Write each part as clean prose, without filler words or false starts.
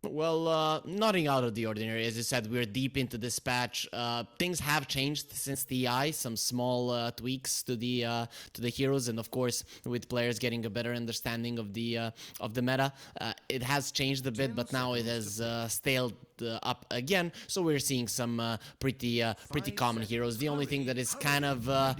Well, nothing out of the ordinary. As you said, we're deep into this patch. Things have changed since the EI. Some small tweaks to the heroes, and of course, with players getting a better understanding of the meta, it has changed a bit. But now it has staled up again. So we're seeing some pretty common heroes. The only thing that is kind of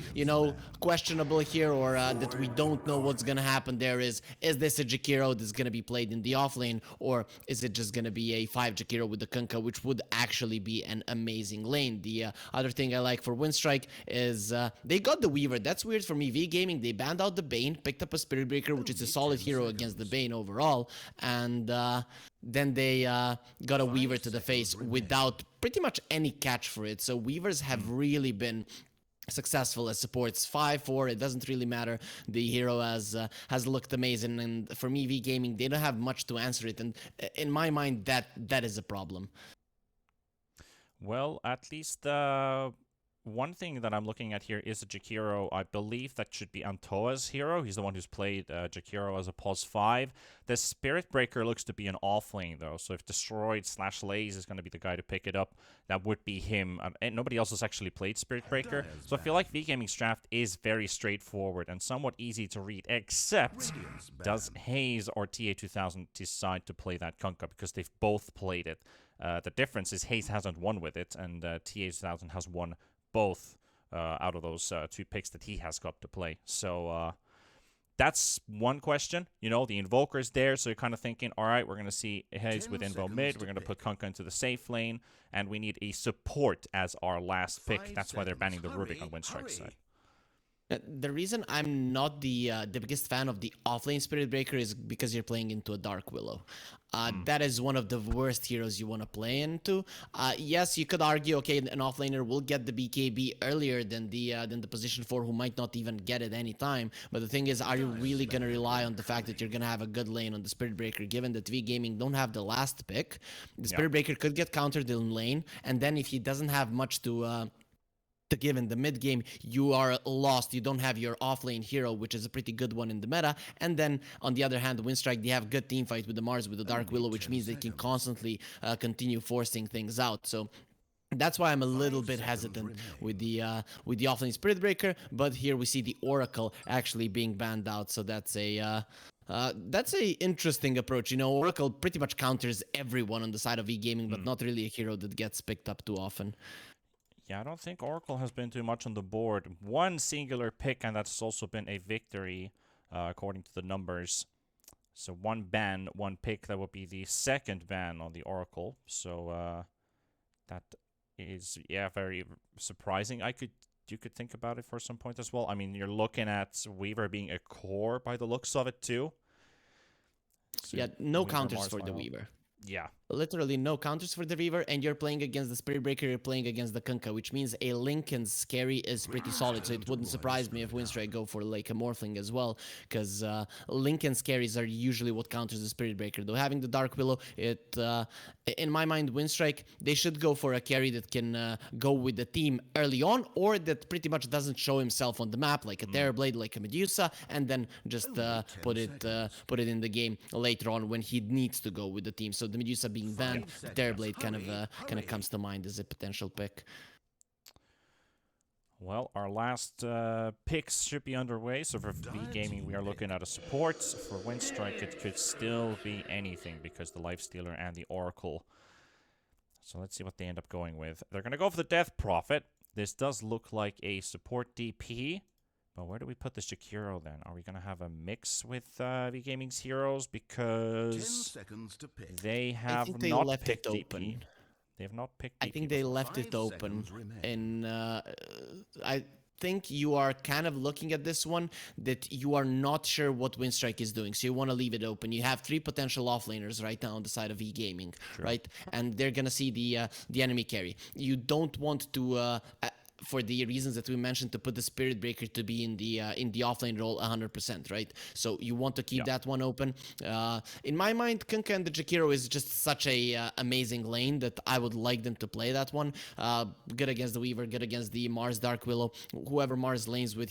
questionable here, or that we don't know what's gonna happen there is this a Jakiro that's gonna be played in the offlane, or is it just gonna be a 5 Jakiro with the Kunkka, which would actually be an amazing lane. The other thing I like for Winstrike is they got the Weaver. That's weird for me. V Gaming, they banned out the Bane, picked up a Spirit Breaker, which is a solid hero against the Bane overall, and then they got a Weaver to the face without pretty much any catch for it. So Weavers have really been successful as supports. 5-4, it doesn't really matter. The hero has looked amazing, and for me, V Gaming, they don't have much to answer it, and in my mind, that is a problem. Well, at least one thing that I'm looking at here is a Jakiro. I believe that should be Antoa's hero. He's the one who's played Jakiro as a pos 5. The Spirit Breaker looks to be an offlane, though. So if Destroyed / Laze is going to be the guy to pick it up, that would be him. And nobody else has actually played Spirit Breaker. So I feel like V-Gaming's draft is very straightforward and somewhat easy to read, except does Hayes or TA2000 decide to play that Kunkka, because they've both played it. The difference is Hayes hasn't won with it, and TA2000 has won both out of those 2 picks that he has got to play. So that's one question. You know, the Invoker's there, so you're kind of thinking, all right, we're going to see Hayes with Invo mid, we're going to put Kunkka into the safe lane, and we need a support as our last pick. That's why they're banning the Rubik on Winstrike's side. The reason I'm not the biggest fan of the offlane Spirit Breaker is because you're playing into a Dark Willow. That is one of the worst heroes you want to play into. Yes, you could argue, okay, an offlaner will get the BKB earlier than the position 4, who might not even get it any time. But the thing is, are you really going to rely on the fact that you're going to have a good lane on the Spirit Breaker, given that V Gaming don't have the last pick? The Spirit Breaker could get countered in lane, and then if he doesn't have much to give in the mid game, you are lost. You don't have your offlane hero, which is a pretty good one in the meta. And then on the other hand, Winstrike, they have good team fight with the Mars, with the Dark Willow, which means they can constantly continue forcing things out. So that's why I'm a little bit hesitant with the offlane Spirit Breaker. But here we see the Oracle actually being banned out, so that's a interesting approach. You know, Oracle pretty much counters everyone on the side of E-Gaming, but not really a hero that gets picked up too often. Yeah, I don't think Oracle has been too much on the board. One singular pick, and that's also been a victory, according to the numbers. So 1 ban, 1 pick. That would be the 2nd ban on the Oracle. So that is, yeah, very surprising. You could think about it for some point as well. I mean, you're looking at Weaver being a core by the looks of it too. So yeah, no counters for the Weaver. Yeah. Literally no counters for the Weaver, and you're playing against the Spirit Breaker, you're playing against the Kunkka, which means a Linken's carry is pretty solid, so it wouldn't surprise me if Winstrike go for like a Morphling as well, because Linken's carries are usually what counters the Spirit Breaker. Though having the Dark Willow, in my mind, Winstrike, they should go for a carry that can go with the team early on, or that pretty much doesn't show himself on the map, like a Terrorblade, like a Medusa, and then just put it in the game later on when he needs to go with the team. So the Medusa being banned, the Terrorblade kind of comes to mind as a potential pick. Well, our last picks should be underway. So for V Gaming, we are looking at a support. For Winstrike, it could still be anything because the Lifestealer and the Oracle. So let's see what they end up going with. They're going to go for the Death Prophet. This does look like a support DP. But where do we put the Jakiro then? Are we going to have a mix with V Gaming's heroes? Because they have not picked DP. They have not picked DP. I think they left it open. And I think you are kind of looking at this one that you are not sure what Winstrike is doing. So you want to leave it open. You have 3 potential offlaners right now on the side of E-Gaming, right? And they're going to see the enemy carry. You don't want to... for the reasons that we mentioned, to put the Spirit Breaker to be in the offlane role 100%, right? So you want to keep that one open. In my mind, Kunkka and the Jakiro is just such a amazing lane that I would like them to play that one. Good against the Weaver, good against the Mars Dark Willow. Whoever Mars lanes with,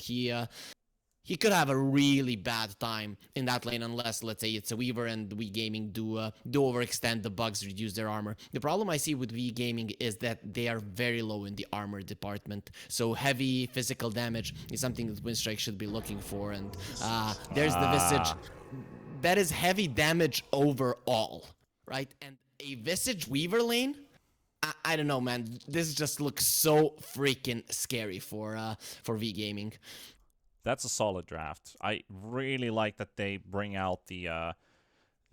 he could have a really bad time in that lane unless, let's say, it's a Weaver and V Gaming do overextend the bugs, reduce their armor. The problem I see with V Gaming is that they are very low in the armor department. So heavy physical damage is something that Winstrike should be looking for. And there's the Visage. That is heavy damage overall, right? And a Visage Weaver lane, I don't know, man. This just looks so freaking scary for V Gaming. That's a solid draft. I really like that they bring out the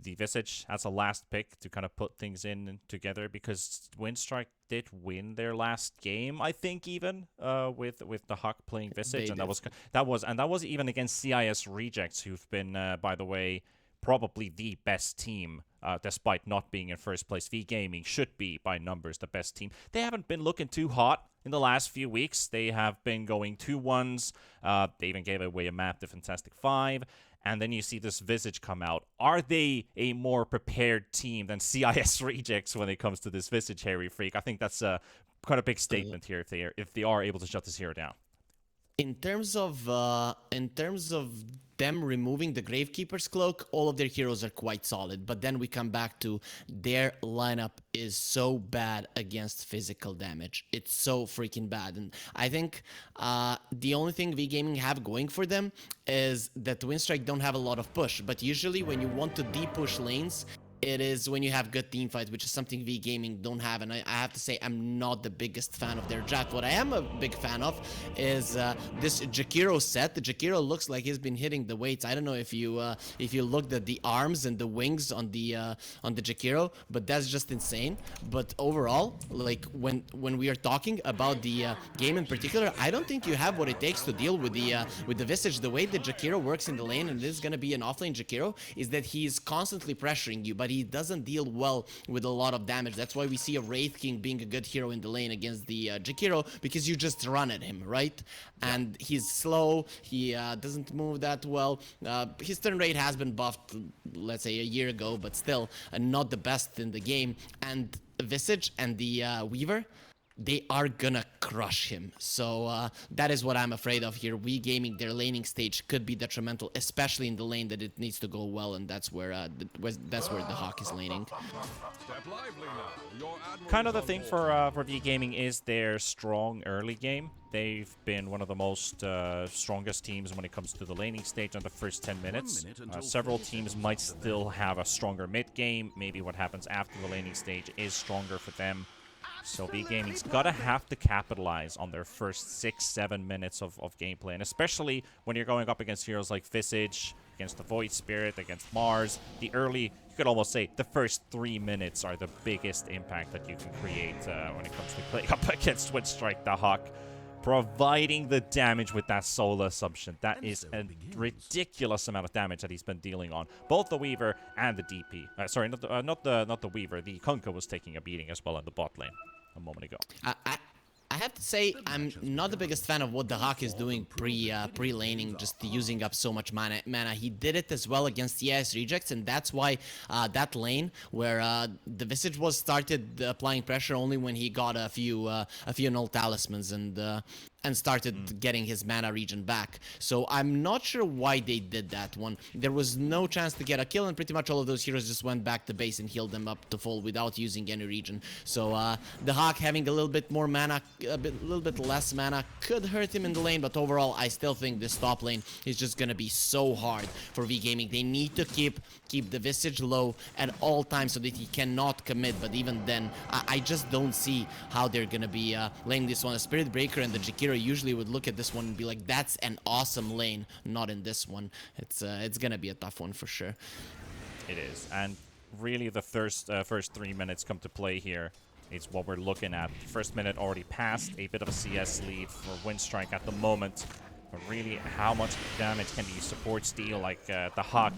Visage as a last pick to kind of put things in together, because Winstrike did win their last game, I think, even with the Huck playing Visage, and that was even against CIS Rejects, who've been, by the way, probably the best team, despite not being in first place. V Gaming should be, by numbers, the best team. They haven't been looking too hot in the last few weeks. They have been going 2-1s. They even gave away a map to Fantastic 5. And then you see this Visage come out. Are they a more prepared team than CIS Rejects when it comes to this Visage Harry Freak? I think that's a quite a big statement here if they are able to shut this hero down. In terms of them removing the Gravekeeper's cloak, all of their heroes are quite solid. But then we come back to their lineup is so bad against physical damage. It's so freaking bad. And I think the only thing V Gaming have going for them is that Winstrike don't have a lot of push. But usually when you want to de-push lanes, it is when you have good team fights, which is something V Gaming don't have. And I have to say, I'm not the biggest fan of their draft. What I am a big fan of is this Jakiro set. The Jakiro looks like he's been hitting the weights. I don't know if you looked at the arms and the wings on the Jakiro, but that's just insane. But overall, like when we are talking about the game in particular, I don't think you have what it takes to deal with the Visage. The way that Jakiro works in the lane, and this is gonna be an offlane Jakiro, is that he's constantly pressuring you, but he doesn't deal well with a lot of damage. That's why we see a Wraith King being a good hero in the lane against the Jakiro, because you just run at him, right? And he's slow, he doesn't move that well. His turn rate has been buffed, let's say, a year ago, but still not the best in the game. And Visage and the Weaver, they are gonna crush him. So that is what I'm afraid of here. V Gaming, their laning stage could be detrimental, especially in the lane that it needs to go well, and that's where the Hawk is laning. Kind of the thing for V Gaming is their strong early game. They've been one of the most strongest teams when it comes to the laning stage on the first 10 minutes. Several teams might still have a stronger mid game. Maybe what happens after the laning stage is stronger for them. So V Gaming's gotta have to capitalize on their first 6-7 minutes of gameplay, and especially when you're going up against heroes like Visage, against the Void Spirit, against Mars. The early, you could almost say, the first 3 minutes are the biggest impact that you can create when it comes to playing up against Winstrike the Hawk. Providing the damage with that Solar Assumption. That is a ridiculous amount of damage that he's been dealing on both the Weaver and the DP. Sorry, not the Weaver. The Kunkka was taking a beating as well in the bot lane a moment ago. I have to say, I'm not the biggest fan of what the Hawk is doing pre-laning, just using up so much mana. He did it as well against CIS Rejects, and that's why that lane where the Visage was started applying pressure only when he got a few null talismans and started getting his mana regen back. So I'm not sure why they did that one. There was no chance to get a kill, and pretty much all of those heroes just went back to base and healed them up to full without using any regen. So the Hawk having a little bit more mana, a little bit less mana could hurt him in the lane, but overall I still think this top lane is just gonna be so hard for V Gaming. They need to keep the Visage low at all times so that he cannot commit, but even then I just don't see how they're gonna be laying this one. A Spirit Breaker and the Jakiro usually would look at this one and be like, that's an awesome lane. Not in this one. It's gonna be a tough one for sure. It is, and really the first 3 minutes come to play here. It's what we're looking at. First minute already passed, a bit of a CS lead for Winstrike at the moment. But really, how much damage can the supports deal? Like the Hawk,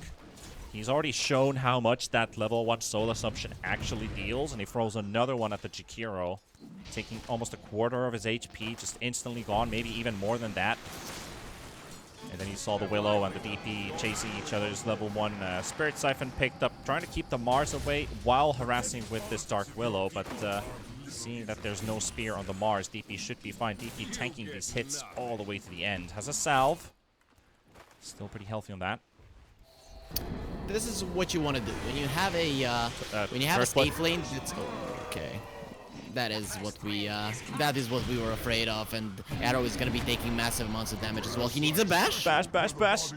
he's already shown how much that level 1 Soul Assumption actually deals, and he throws another one at the Jakiro, taking almost a quarter of his HP, just instantly gone, maybe even more than that. And then you saw the Willow and the DP chasing each other's level 1 Spirit Siphon picked up, trying to keep the Mars away while harassing with this Dark Willow, but seeing that there's no spear on the Mars, DP should be fine. DP tanking these hits all the way to the end. Has a salve. Still pretty healthy on that. This is what you want to do when you have a safe lane. It's okay. That is what we were afraid of, and Arrow is gonna be taking massive amounts of damage as well. He needs a bash. Bash, bash, bash.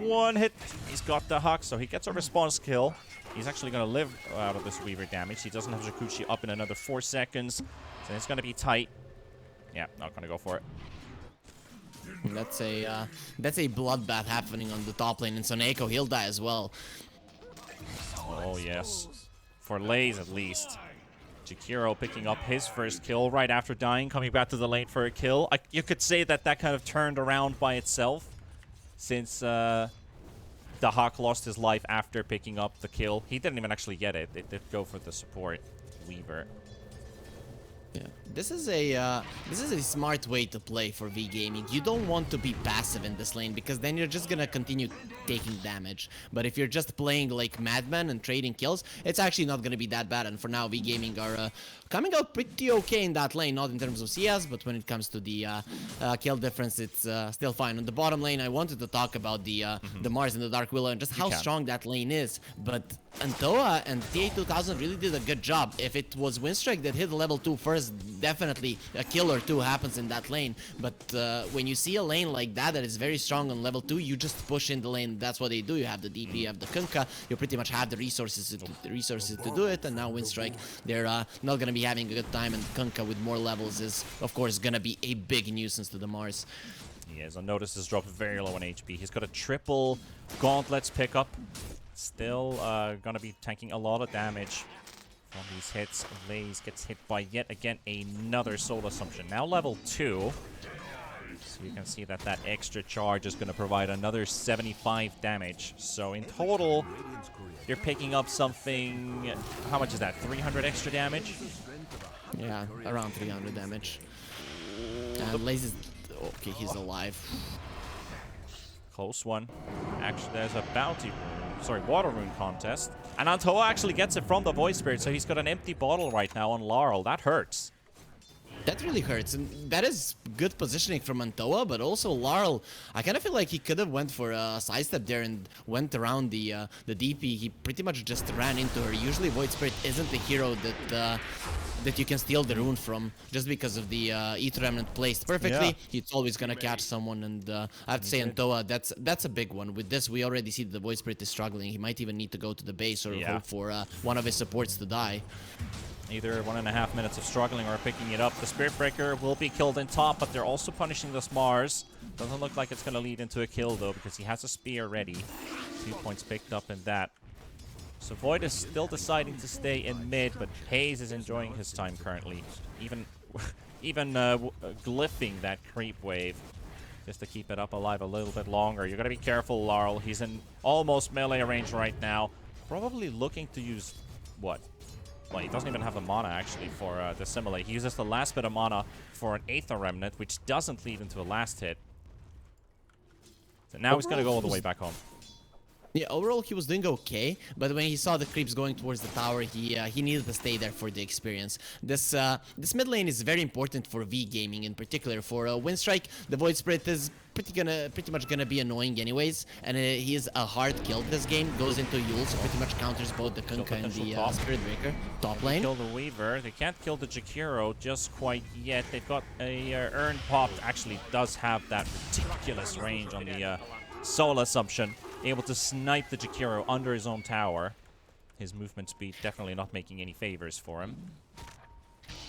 One hit. He's got the Huck, so he gets a response kill. He's actually gonna live out of this Weaver damage. He doesn't have Jacuzzi up in another 4 seconds, so it's gonna be tight. Yeah, not gonna go for it. That's a bloodbath happening on the top lane, and Soneko, he'll die as well. Oh yes, for Lays at least. Jakiro picking up his first kill right after dying, coming back to the lane for a kill. You could say that kind of turned around by itself, since the Hawk lost his life after picking up the kill. He didn't even actually get it. They did go for the support Weaver. Yeah, this is a smart way to play for V Gaming. You don't want to be passive in this lane because then you're just gonna continue taking damage. But if you're just playing like madman and trading kills, it's actually not gonna be that bad. And for now, V Gaming are coming out pretty okay in that lane, not in terms of CS, but when it comes to the kill difference, it's still fine. On the bottom lane, I wanted to talk about the Mars and the Dark Willow and just how strong that lane is. But Antoa and TA2000 really did a good job. If it was Winstrike that hit level 2 first, definitely a kill or two happens in that lane. But when you see a lane like that is very strong on level 2, you just push in the lane. That's what they do. You have the DP, you have the Kunkka, you pretty much have the resources to do it. And now Winstrike, they're not going to be having a good time, and Kunkka with more levels is, of course, going to be a big nuisance to the Mars. He has noticed his drop very low on HP. He's got a triple gauntlets pickup. Still gonna be tanking a lot of damage from these hits. Lays gets hit by yet again another soul assumption. Now level 2. So you can see that extra charge is gonna provide another 75 damage. So in total, you're picking up something. How much is that? 300 extra damage? Yeah, around 300 damage. And Lays is okay. He's alive. Close one. Actually, there's a water rune contest. And Antoa actually gets it from the Void Spirit, so he's got an empty bottle right now on Laurel. That hurts. That really hurts, and that is good positioning from Antoa, but also Laurel, I kind of feel like he could have went for a sidestep there and went around the DP. He pretty much just ran into her. Usually Void Spirit isn't the hero that you can steal the rune from, just because of the Ether Remnant placed perfectly. Yeah. It's always gonna catch someone, and I have to say Antoa, that's a big one. With this, we already see that the Void Spirit is struggling. He might even need to go to the base or hope for one of his supports to die. Either 1.5 minutes of struggling or picking it up. The Spirit Breaker will be killed in top, but they're also punishing this Mars. Doesn't look like it's gonna lead into a kill though, because he has a spear ready. 2 points picked up in that. So Void is still deciding to stay in mid, but Hayes is enjoying his time currently. Even glyphing that creep wave just to keep it up alive a little bit longer. You're going to be careful, Laurel. He's in almost melee range right now. Probably looking to use what? Well, he doesn't even have the mana actually for the Simile. He uses the last bit of mana for an Aether Remnant, which doesn't lead into a last hit. So now he's going to go all the way back home. Yeah, overall he was doing okay, but when he saw the creeps going towards the tower, he needed to stay there for the experience. This mid lane is very important for V Gaming in particular. For Winstrike, the Void Spirit is pretty much gonna be annoying anyways, and he is a hard kill this game. Goes into Yule, so pretty much counters both the Kunkka and the Spirit Breaker. Top lane. Kill the Weaver. They can't kill the Jakiro just quite yet. They've got a Urn Pop. Actually, does have that ridiculous range on the Soul Assumption. Able to snipe the Jakiro under his own tower. His movement speed definitely not making any favors for him.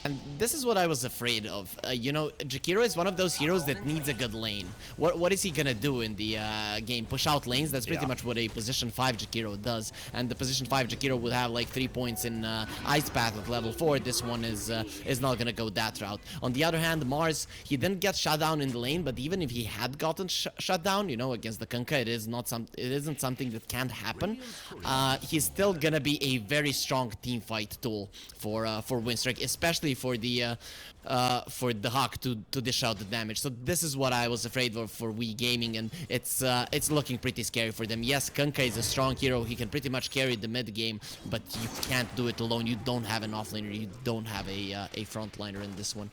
And this is what I was afraid of. You know, Jakiro is one of those heroes that needs a good lane. What is he gonna do in the game? Push out lanes? That's pretty much what a position 5 Jakiro does. And the position 5 Jakiro would have like 3 points in Ice Path at level 4. This one is not gonna go that route. On the other hand, Mars, he didn't get shut down in the lane, but even if he had gotten shut down, you know, against the Kunkka, it isn't something that can't happen. He's still gonna be a very strong team fight tool for Winstrike, especially for the Hawk to dish out the damage. So this is what I was afraid of for Wii Gaming, and it's looking pretty scary for them. Yes, Kunkka is a strong hero. He can pretty much carry the mid game, but you can't do it alone. You don't have an offlaner. You don't have a frontliner in this one.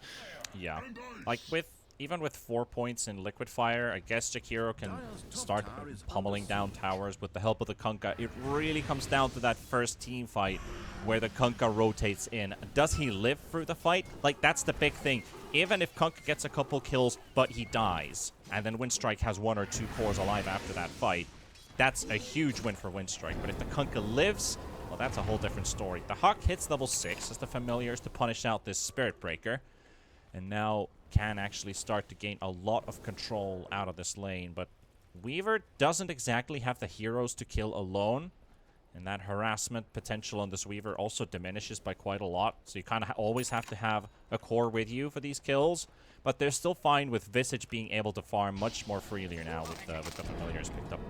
Yeah, like with even with 4 points in Liquid Fire, I guess Jakiro can start pummeling down towers with the help of the Kunkka. It really comes down to that first team fight where the Kunkka rotates in. Does he live through the fight? Like, that's the big thing. Even if Kunkka gets a couple kills, but he dies, and then Winstrike has 1 or 2 cores alive after that fight, that's a huge win for Winstrike. But if the Kunkka lives, well, that's a whole different story. The Hawk hits level 6 as the Familiars to punish out this Spirit Breaker, and now can actually start to gain a lot of control out of this lane. But Weaver doesn't exactly have the heroes to kill alone, and that harassment potential on this Weaver also diminishes by quite a lot. So you kind of always have to have a core with you for these kills. But they're still fine with Visage being able to farm much more freely now with the Familiars picked up.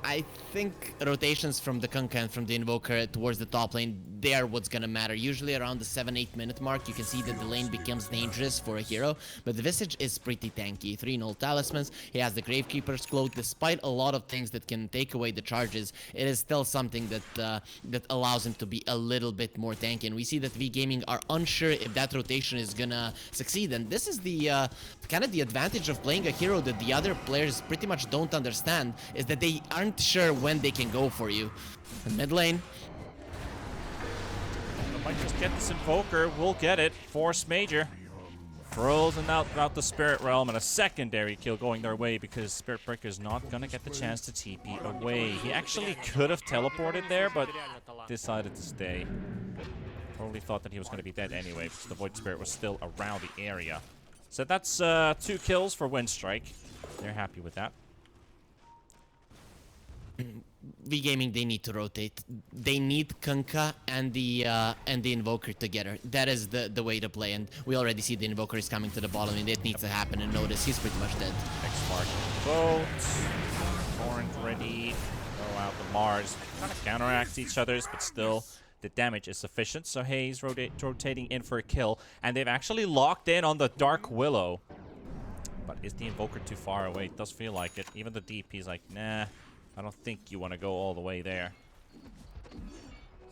I think rotations from the Kunkka and from the Invoker towards the top lane, they are what's gonna matter. Usually around the 7-8 minute mark, you can see that the lane becomes dangerous for a hero, but the Visage is pretty tanky. 3 null talismans, he has the Gravekeeper's Cloak. Despite a lot of things that can take away the charges, it is still something that that allows him to be a little bit more tanky, and we see that V Gaming are unsure if that rotation is gonna succeed, and this is the kind of the advantage of playing a hero that the other players pretty much don't understand, is that they aren't sure when they can go for you. In mid lane, I might just get this Invoker. We'll get it. Force Major. Frozen out throughout the Spirit Realm, and a secondary kill going their way because Spirit Breaker is not going to get the chance to TP away. He actually could have teleported there, but decided to stay. Probably thought that he was going to be dead anyway because the Void Spirit was still around the area. So that's 2 kills for Winstrike. They're happy with that. V Gaming, they need to rotate. They need Kunkka and the Invoker together. That is the way to play, and we already see the Invoker is coming to the bottom, and it needs to happen. And notice he's pretty much dead. X-Mark boat. Torrent ready. Throw out the Mars. Kind of counteracts each other's, but still the damage is sufficient. So Hayes rotating in for a kill, and they've actually locked in on the Dark Willow. But is the Invoker too far away? It does feel like it. Even the DP's like, nah. I don't think you want to go all the way there.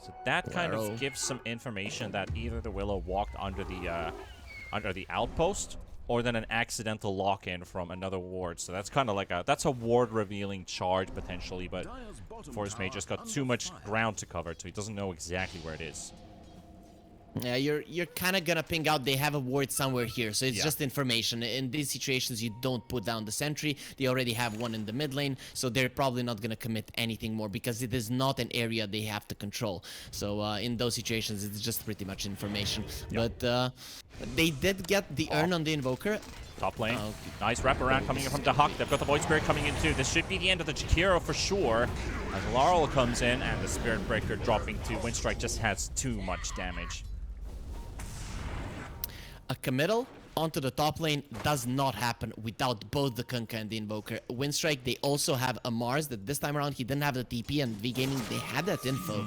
So that kind of gives some information that either the Willow walked under the outpost, or then an accidental lock-in from another ward. So that's kind of like that's a ward revealing charge potentially, but Force Major's got too much ground to cover, so he doesn't know exactly where it is. Yeah, you're kind of gonna ping out they have a ward somewhere here, so it's just information. In these situations, you don't put down the sentry. They already have one in the mid lane, so they're probably not gonna commit anything more because it is not an area they have to control. So in those situations, it's just pretty much information. But they did get the urn on the Invoker. Top lane. Nice wraparound coming in from the Hawk. They've got the Void Spirit coming in too. This should be the end of the Jakiro for sure. As Laurel comes in and the Spirit Breaker dropping to Winstrike just has too much damage. A committal onto the top lane does not happen without both the Kunkka and the Invoker. Winstrike, they also have a Mars that this time around he didn't have the TP, and V Gaming, they had that info.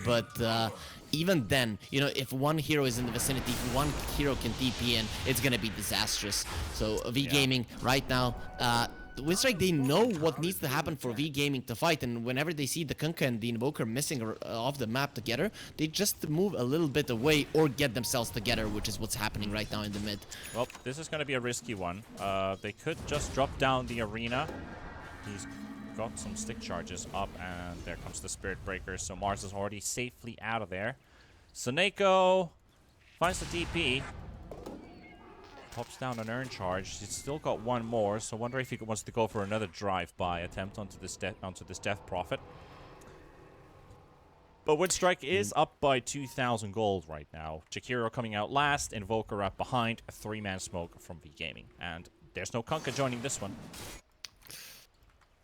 But even then, you know, if one hero is in the vicinity, if one hero can TP in, it's gonna be disastrous. So V Gaming right now, Winstrike, they know what needs to happen for V Gaming to fight, and whenever they see the Kunkka and the Invoker missing off the map together, they just move a little bit away or get themselves together, which is what's happening right now in the mid. Well, this is going to be a risky one. They could just drop down the arena. He's got some stick charges up, and there comes the Spirit Breaker, so Mars is already safely out of there. Soneko finds the DP. Pops down an urn charge. He's still got one more, so I wonder if he wants to go for another drive-by attempt onto this Death Prophet. But Winstrike is up by 2,000 gold right now. Jakiro coming out last, Invoker up behind, a 3-man smoke from V Gaming. And there's no Kunkka joining this one.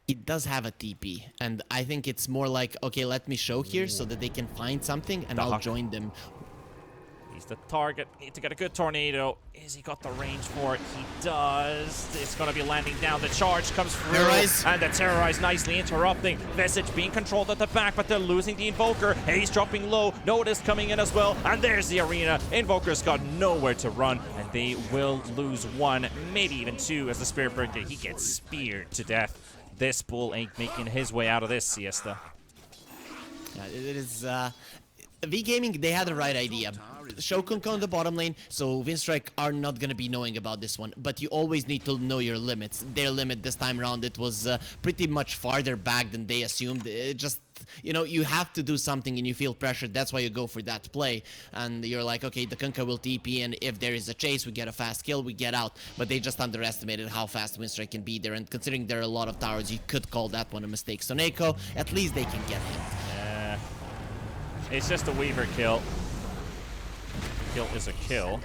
It does have a TP, and I think it's more like, okay, let me show here so that they can find something, and I'll join them. He's the target. Need to get a good tornado. Is he got the range for it? He does. It's going to be landing down. The charge comes through. Terrorize. And the Terrorize nicely interrupting. Visage being controlled at the back, but they're losing the Invoker. He's dropping low. Notice coming in as well. And there's the arena. Invoker's got nowhere to run. And they will lose 1, maybe even 2, as the Spirit Breaker, he gets speared to death. This bull ain't making his way out of this, Siesta. It is... V Gaming, they had the right idea. Shokunko in the bottom lane, so Winstrike are not gonna be knowing about this one. But you always need to know your limits. Their limit this time around, it was pretty much farther back than they assumed. It just, you know, you have to do something and you feel pressured. That's why you go for that play. And you're like, okay, the Kunkka will TP, and if there is a chase, we get a fast kill, we get out. But they just underestimated how fast Winstrike can be there. And considering there are a lot of towers, you could call that one a mistake. So Neko, at least they can get him. Yeah. It's just a Weaver kill. Kill is a kill.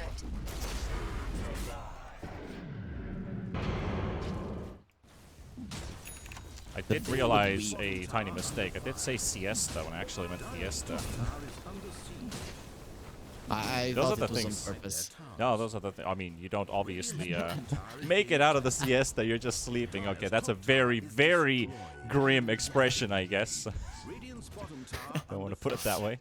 I did realize a tiny mistake. I did say siesta when I actually meant fiesta. I those thought are the it was things. on purpose. No, those are the things. I mean, you don't obviously make it out of the siesta. You're just sleeping. Okay, that's a very, very grim expression, I guess. Don't want to put it that way.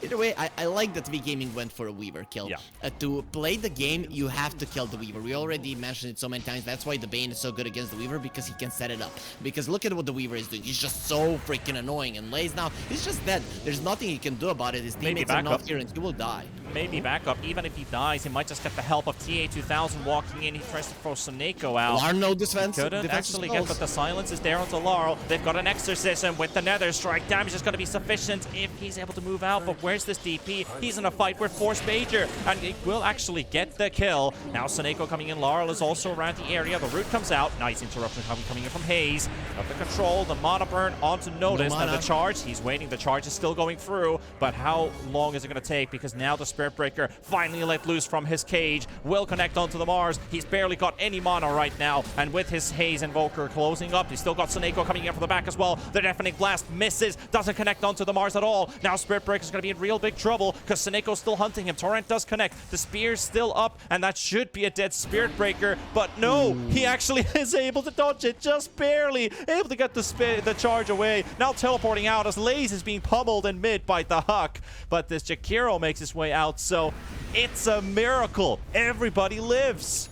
Either way, I like that V Gaming went for a Weaver kill. Yeah. To play the game, you have to kill the Weaver. We already mentioned it so many times. That's why the Bane is so good against the Weaver, because he can set it up. Because look at what the Weaver is doing. He's just so freaking annoying. And Lays now, he's just dead. There's nothing he can do about it. His teammates are not here and he will die. Maybe backup. Even if he dies, he might just get the help of TA2000 walking in. He tries to throw Soneko out. Lar no defense. Couldn't actually get, but the silence is there onto Laurel. They've got an Exorcism with the Nether Strike. Damage is going to be sufficient if he's able to move out. But where's this DP? He's in a fight with Force Major, and he will actually get the kill. Now Soneko coming in. Laurel is also around the area. The root comes out. Nice interruption coming in from Hayes. Got the control. The mana burn onto Notice. And the charge. He's waiting. The charge is still going through. But how long is it going to take? Because now the Spirit Breaker finally let loose from his cage. Will connect onto the Mars. He's barely got any mana right now. And with his Haze Invoker closing up, he's still got Soneko coming in from the back as well. The Deafening Blast misses. Doesn't connect onto the Mars at all. Now Spirit Breaker's going to be in real big trouble because Soneko's still hunting him. Torrent does connect. The Spear's still up, and that should be a dead Spirit Breaker. But no, he actually is able to dodge it. Just barely able to get the charge away. Now teleporting out as Laze is being pummeled in mid by the Huck. But this Jakiro makes his way out, so it's a miracle. Everybody lives.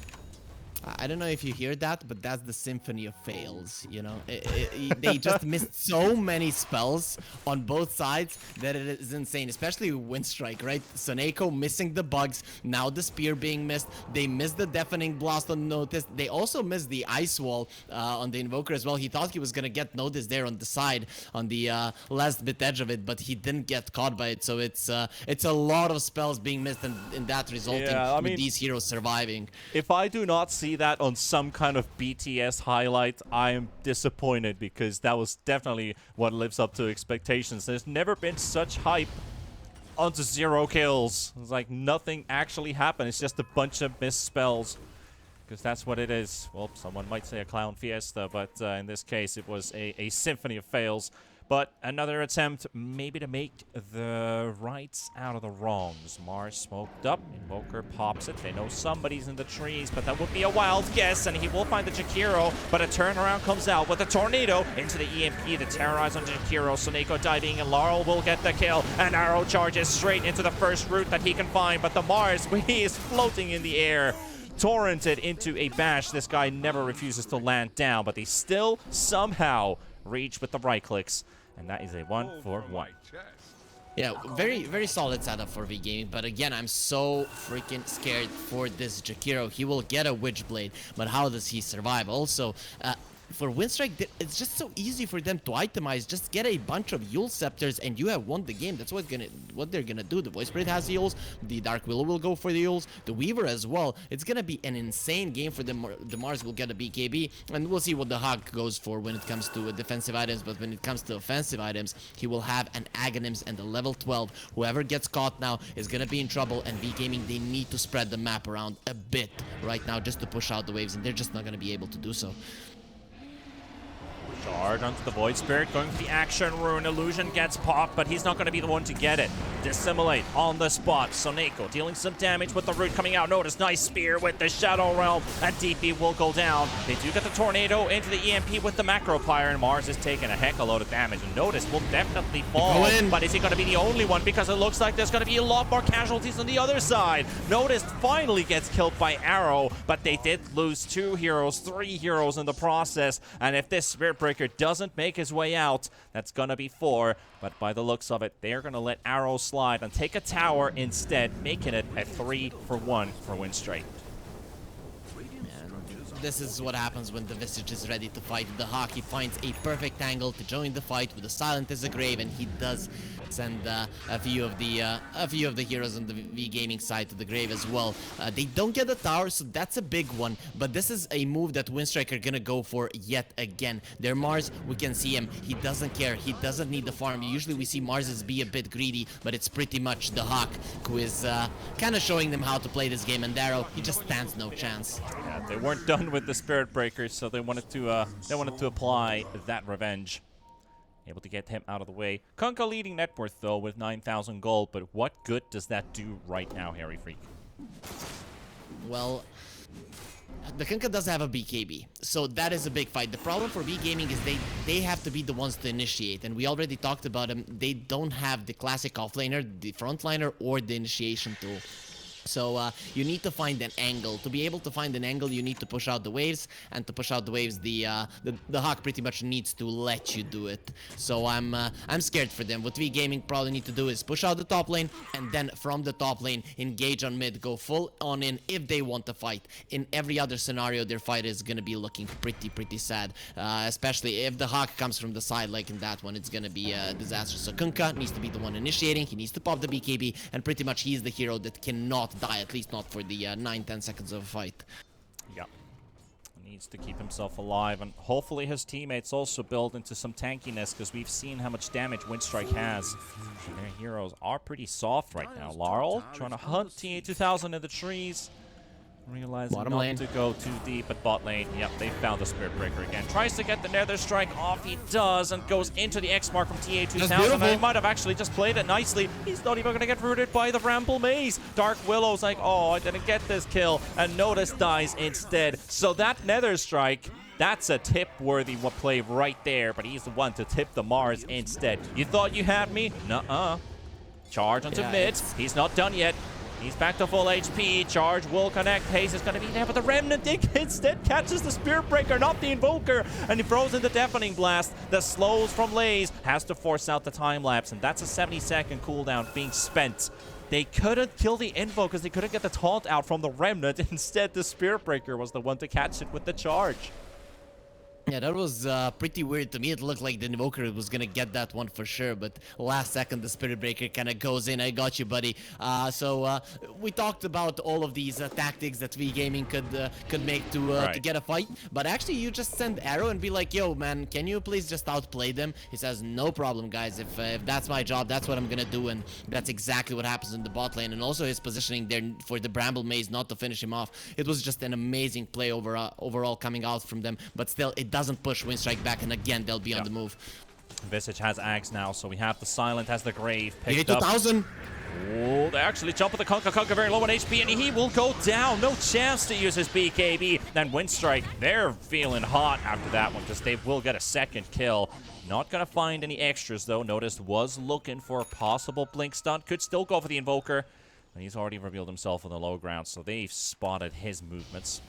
I don't know if you hear that, but that's the symphony of fails, you know? They just missed so many spells on both sides that it is insane, especially with Winstrike, right? Soneko missing the bugs, now the spear being missed, they missed the deafening blast on Notice, they also missed the ice wall on the Invoker as well. He thought he was gonna get Notice there on the side, on the last bit edge of it, but he didn't get caught by it, so it's a lot of spells being missed, and that resulting with these heroes surviving. If I do not see that on some kind of BTS highlight, I am disappointed, because that was definitely what lives up to expectations. There's never been such hype onto 0 kills. It's like nothing actually happened. It's just a bunch of missed spells, because that's what it is. Well, someone might say a clown fiesta, but in this case it was a symphony of fails. But another attempt maybe to make the rights out of the wrongs. Mars smoked up. Invoker pops it. They know somebody's in the trees, but that would be a wild guess, and he will find the Jakiro. But a turnaround comes out with a tornado into the EMP to terrorize on Jakiro. Soneko diving, and Laurel will get the kill. An arrow charges straight into the first route that he can find, but the Mars, he is floating in the air. Torrented into a bash. This guy never refuses to land down, but they still somehow reach with the right clicks. And that is a 1-for-1. Yeah, very, very solid setup for V Gaming, but again, I'm so freaking scared for this Jakiro. He will get a Witchblade, but how does he survive? Also, for Winstrike, it's just so easy for them to itemize. Just get a bunch of Yule Scepters and you have won the game. That's what they're gonna do. The Voice Spirit has the Yules, the Dark Willow will go for the Yules, the Weaver as well. It's gonna be an insane game for them. The Mars will get a BKB, and we'll see what the Hawk goes for when it comes to defensive items. But when it comes to offensive items, he will have an Aghanims and a level 12. Whoever gets caught now is gonna be in trouble, and V Gaming, they need to spread the map around a bit right now just to push out the waves, and they're just not gonna be able to do so. Charge onto the Void Spirit, going for the Action Rune. Illusion gets popped, but he's not going to be the one to get it. Dissimulate on the spot. Soneko dealing some damage with the root coming out. Notice, nice spear with the Shadow Realm, and DP will go down. They do get the Tornado into the EMP with the Macro Pyre, and Mars is taking a heck of a load of damage. And Notice will definitely fall, but is he going to be the only one? Because it looks like there's going to be a lot more casualties on the other side. Notice finally gets killed by Arrow, but they did lose 2 heroes, 3 heroes in the process. And if this Spirit Breaker doesn't make his way out, that's gonna be 4, but by the looks of it, they're gonna let Arrow slide and take a tower instead, making it a 3-for-1 for Winstrike. This is what happens when the Visage is ready to fight. The Hawk, he finds a perfect angle to join the fight with the Silent as a Grave, and he does send a few of the heroes on the V Gaming side to the grave as well. They don't get the tower, so that's a big one. But this is a move that Winstrike are gonna go for yet again. Their Mars, we can see him. He doesn't care. He doesn't need the farm. Usually we see Marses be a bit greedy, but it's pretty much the Hawk who is kind of showing them how to play this game. And Darrow, he just stands no chance. Yeah, they weren't done with the Spirit Breakers, so they wanted to apply that revenge. Able to get him out of the way. Kunkka leading net worth though with 9,000 gold, but what good does that do right now, Harry Freak? Well, the Kunkka does have a BKB, so that is a big fight. The problem for V Gaming is they have to be the ones to initiate, and we already talked about them. They don't have the classic offlaner, the frontliner, or the initiation tool. So you need to find an angle. To be able to find an angle, you need to push out the waves, and to push out the waves, the Hawk pretty much needs to let you do it. So I'm scared for them. What V Gaming probably need to do is push out the top lane, and then from the top lane engage on mid, go full on in if they want to fight. In every other scenario, their fight is gonna be looking pretty sad. Especially if the Hawk comes from the side, like in that one, it's gonna be a disaster. So Kunkka needs to be the one initiating. He needs to pop the BKB, and pretty much he's the hero that cannot die, at least not for the 9-10 seconds of a fight. Yeah. Needs to keep himself alive, and hopefully his teammates also build into some tankiness, because we've seen how much damage Winstrike has. And their heroes are pretty soft right now. Laurel trying to hunt TA2000 in the trees. Realizing Bottom not lane to go too deep at bot lane. Yep, they found the Spirit Breaker again. Tries to get the Nether Strike off. He does, and goes into the X mark from TA2000. And he might have actually just played it nicely. He's not even going to get rooted by the Ramble Maze. Dark Willow's like, oh, I didn't get this kill. And Notice dies instead. So that Nether Strike, that's a tip-worthy play right there. But he's the one to tip the Mars instead. You thought you had me? Nuh-uh. Charge onto mid. He's not done yet. He's back to full HP. Charge will connect. Haze is going to be there, but the Remnant instead catches the Spirit Breaker, not the Invoker, and he throws in the Deafening Blast. The slows from Laze has to force out the time lapse, and that's a 70-second cooldown being spent. They couldn't kill the Invo because they couldn't get the taunt out from the Remnant. Instead, the Spirit Breaker was the one to catch it with the charge. Yeah, that was pretty weird to me. It looked like the Invoker was gonna get that one for sure, but last second the Spirit Breaker kind of goes in. I got you, buddy. So we talked about all of these tactics that V Gaming could make to get a fight, but actually you just send Arrow and be like, yo man, can you please just outplay them? He says, no problem guys, if that's my job, that's what I'm gonna do, and that's exactly what happens in the bot lane. And also his positioning there for the Bramble Maze not to finish him off. It was just an amazing play overall coming out from them, but still it doesn't push Winstrike back, and again they'll be on the move. Visage has Axe now, so we have the Silent, has the Grave picked up. 2000. Oh, they actually jump with the Kunkka. Kunkka very low on HP, and he will go down. No chance to use his BKB. Then Winstrike, they're feeling hot after that one, because they will get a second kill. Not gonna find any extras though. Noticed was looking for a possible blink stun. Could still go for the Invoker, and he's already revealed himself on the low ground, so they've spotted his movements.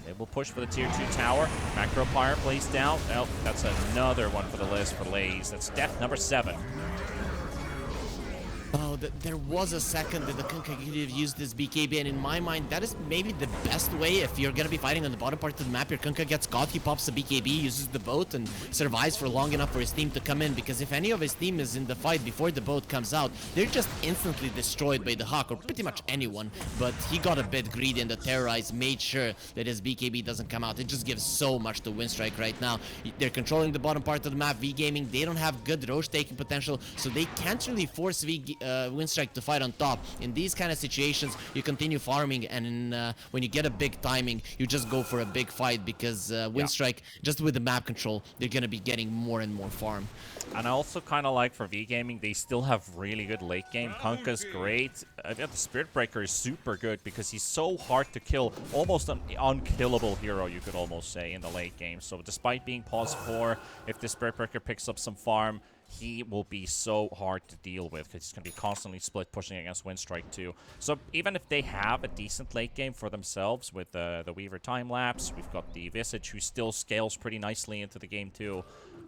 They will push for the tier 2 tower. Macro Pyre placed down. Oh, that's another one for the list for Laze. That's death number 7. Oh, there was a second that the Kunkka could have used this BKB, and in my mind, that is maybe the best way if you're gonna be fighting on the bottom part of the map. Your Kunkka gets caught, he pops the BKB, uses the boat, and survives for long enough for his team to come in, because if any of his team is in the fight before the boat comes out, they're just instantly destroyed by the Hawk, or pretty much anyone. But he got a bit greedy, and the Terrorize made sure that his BKB doesn't come out. It just gives so much to Winstrike right now. They're controlling the bottom part of the map. V Gaming, they don't have good Roche taking potential, so they can't really force Winstrike to fight on top. In these kind of situations, you continue farming, and when you get a big timing, you just go for a big fight, because Winstrike, just with the map control, they're gonna be getting more and more farm. And I also kind of like for V Gaming, they still have really good late game. Kunkka's great. The Spirit Breaker is super good because he's so hard to kill. Almost an unkillable hero, you could almost say, in the late game. So despite being pause 4, if the Spirit Breaker picks up some farm, he will be so hard to deal with because he's going to be constantly split pushing against Winstrike too. So even if they have a decent late game for themselves with the Weaver time lapse, we've got the Visage who still scales pretty nicely into the game too.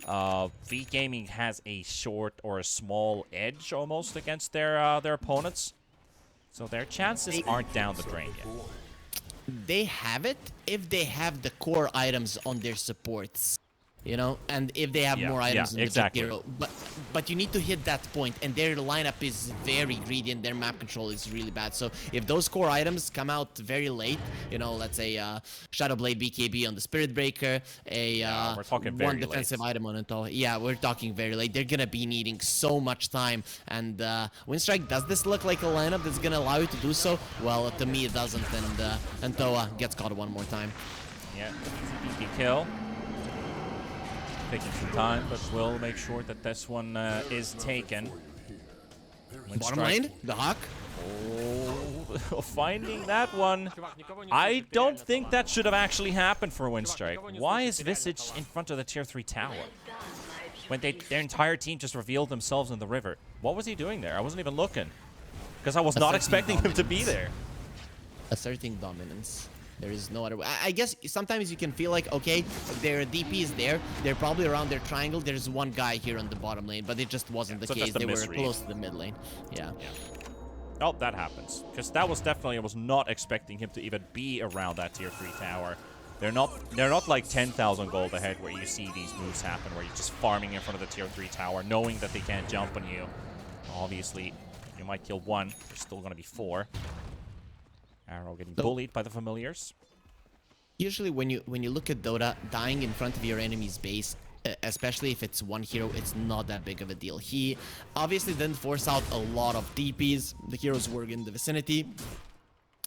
V Gaming has a short or a small edge almost against their opponents. So their chances aren't down the drain yet. They have it if they have the core items on their supports. You know, and if they have more items in the Jakiro. But you need to hit that point, and their lineup is very greedy and their map control is really bad. So if those core items come out very late, you know, let's say Shadowblade BKB on the Spirit Breaker, we're talking one defensive item on it all. Yeah, we're talking very late. They're gonna be needing so much time. And Winstrike, does this look like a lineup that's gonna allow you to do so? Well, to me it doesn't, and Toa gets caught one more time. Yeah, easy kill. Taking some time, but we'll make sure that this one is taken. Bottom lane, the Hawk. Oh, finding that one. I don't think that should have actually happened for Winstrike. Why is Visage in front of the tier 3 tower? When their entire team just revealed themselves in the river. What was he doing there? I wasn't even looking. Because I was not expecting him to be there. Asserting dominance. There is no other way. I guess sometimes you can feel like, okay, their DP is there. They're probably around their triangle. There's one guy here on the bottom lane, but it just wasn't the case. They were close to the mid lane. Yeah. Oh, that happens. Because that was definitely, I was not expecting him to even be around that tier 3 tower. They're not like 10,000 gold ahead where you see these moves happen, where you're just farming in front of the tier 3 tower, knowing that they can't jump on you. Obviously, you might kill one. There's still going to be 4. Arrow getting bullied by the familiars. Usually when you look at Dota, dying in front of your enemy's base, especially if it's one hero, it's not that big of a deal. He obviously didn't force out a lot of TPs. The heroes were in the vicinity.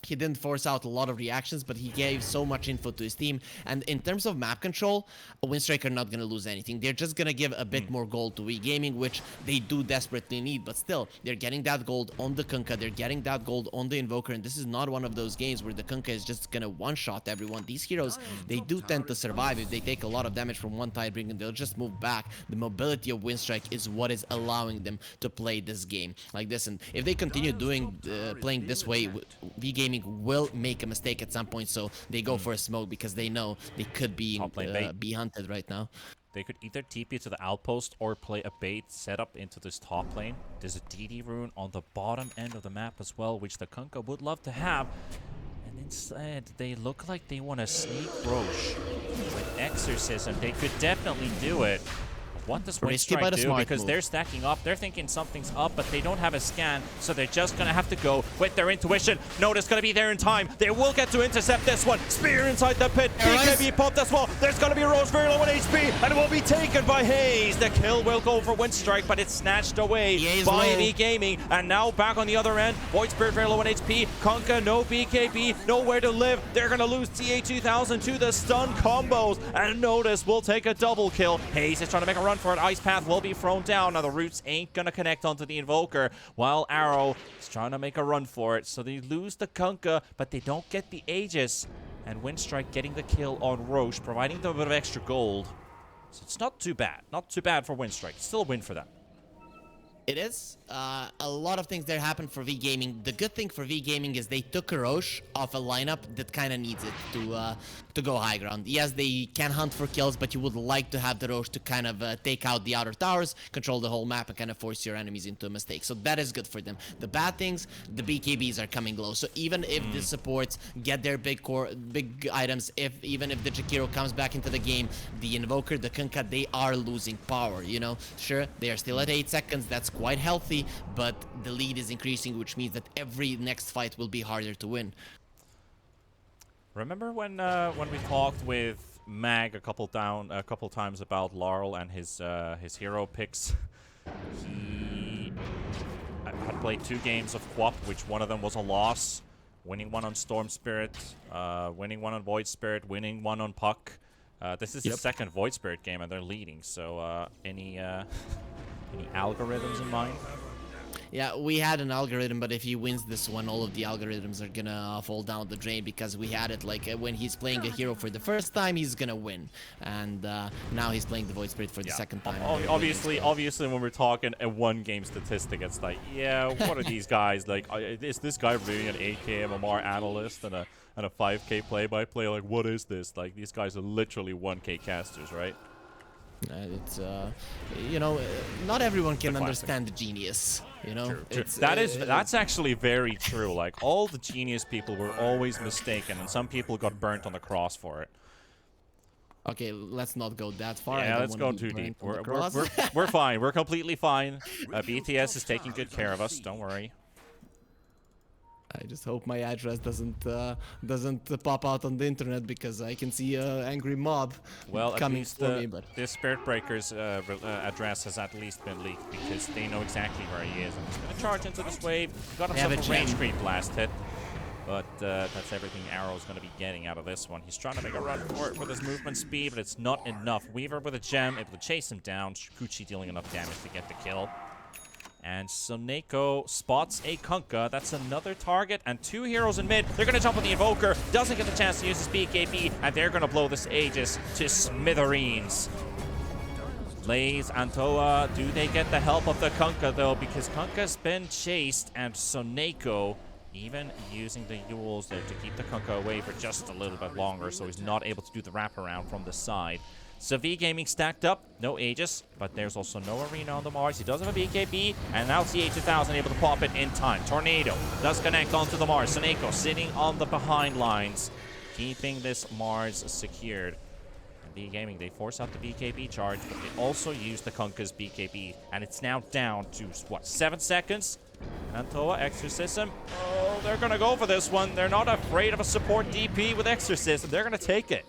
He didn't force out a lot of reactions, but he gave so much info to his team. And in terms of map control, Winstrike are not going to lose anything. They're just going to give a bit more gold to V Gaming, which they do desperately need. But still, they're getting that gold on the Kunkka. They're getting that gold on the Invoker. And this is not one of those games where the Kunkka is just going to one-shot everyone. These heroes, they do tend to survive. If they take a lot of damage from one Tidebringer, they'll just move back. The mobility of Winstrike is what is allowing them to play this game like this. And if they continue playing this way, V Gaming will make a mistake at some point, so they go for a smoke because they know they could be hunted right now. They could either TP to the outpost or play a bait setup into this top lane. There's a DD rune on the bottom end of the map as well, which the Kunkka would love to have. And instead, they look like they want to sneak Roche with Exorcism. They could definitely do it. What does Winstrike do? Because they're stacking up. They're thinking something's up, but they don't have a scan, so they're just going to have to go with their intuition. Notice going to be there in time. They will get to intercept this one. Spear inside the pit. BKB popped as well. There's going to be Rose very low on HP, and it will be taken by Hayes. The kill will go for Winstrike, but it's snatched away by V Gaming. And now back on the other end, Void Spirit very low on HP. Kunkka, no BKB, nowhere to live. They're going to lose TA2000 to the stun combos. And Notice will take a double kill. Hayes is trying to make a run for it. Ice Path will be thrown down. Now the roots ain't gonna connect onto the Invoker, while Arrow is trying to make a run for it. So they lose the Kunkka, but they don't get the Aegis. And Winstrike getting the kill on Roche, providing them a bit of extra gold. So it's not too bad. Not too bad for Winstrike. Still a win for them. It is. A lot of things there happened for V Gaming. The good thing for V Gaming is they took a Roche off a lineup that kind of needs it to go high ground. Yes, they can hunt for kills, but you would like to have the Roche to kind of take out the outer towers, control the whole map, and kind of force your enemies into a mistake. So that is good for them. The bad things, the BKBs are coming low. So even if the supports get their big items, even if the Jakiro comes back into the game, the Invoker, the Kunkka, they are losing power, you know? Sure, they are still at 8 seconds. That's quite healthy, but the lead is increasing, which means that every next fight will be harder to win. Remember when we talked with Mag a couple times about Laurel and his hero picks? He had played 2 games of Quap, which one of them was a loss. Winning one on Storm Spirit, winning one on Void Spirit, winning one on Puck. This is his second Void Spirit game, and they're leading. So any algorithms in mind? Yeah, we had an algorithm, but if he wins this one, all of the algorithms are gonna fall down the drain, because we had it like when he's playing a hero for the first time, he's gonna win, and now he's playing the Void Spirit for the second time. Obviously, when we're talking a one-game statistic, it's like, yeah, what are these guys like? Is this guy really an 8K MMR analyst and a 5K play-by-play? Like, what is this? Like, these guys are literally 1K casters, right? It's you know, not everyone can classic. understand the genius. You know, True. That's actually very true. Like, all the genius people were always mistaken, and some people got burnt on the cross for it. Okay, let's not go that far. Yeah, let's go too deep. We're fine. We're completely fine. BTS is taking good care of us. Don't worry. I just hope my address doesn't pop out on the internet, because I can see an angry mob coming for me. But this Spirit Breaker's address has at least been leaked, because they know exactly where he is. And he's going to charge into this wave. Got himself a range creep blast hit. But that's everything Arrow's going to be getting out of this one. He's trying to make a run for it with his movement speed, but it's not enough. Weaver with a gem, able to chase him down. Shukuchi dealing enough damage to get the kill. And Soneko spots a Kunkka. That's another target. And 2 heroes in mid. They're going to jump on the Invoker. Doesn't get the chance to use his BKB. And they're going to blow this Aegis to smithereens. Lays, Antoa, do they get the help of the Kunkka, though? Because Kunkka's been chased. And Soneko, even using the Yules there to keep the Kunkka away for just a little bit longer, so he's not able to do the wraparound from the side. So V Gaming stacked up, no Aegis, but there's also no Arena on the Mars. He does have a BKB, and now CH2000 able to pop it in time. Tornado does connect onto the Mars. Soneko sitting on the behind lines, keeping this Mars secured. And V Gaming, they force out the BKB charge, but they also use the Kunkka's BKB, and it's now down to, what, 7 seconds? Antoa, Exorcism. Oh, they're going to go for this one. They're not afraid of a support DP with Exorcism. They're going to take it.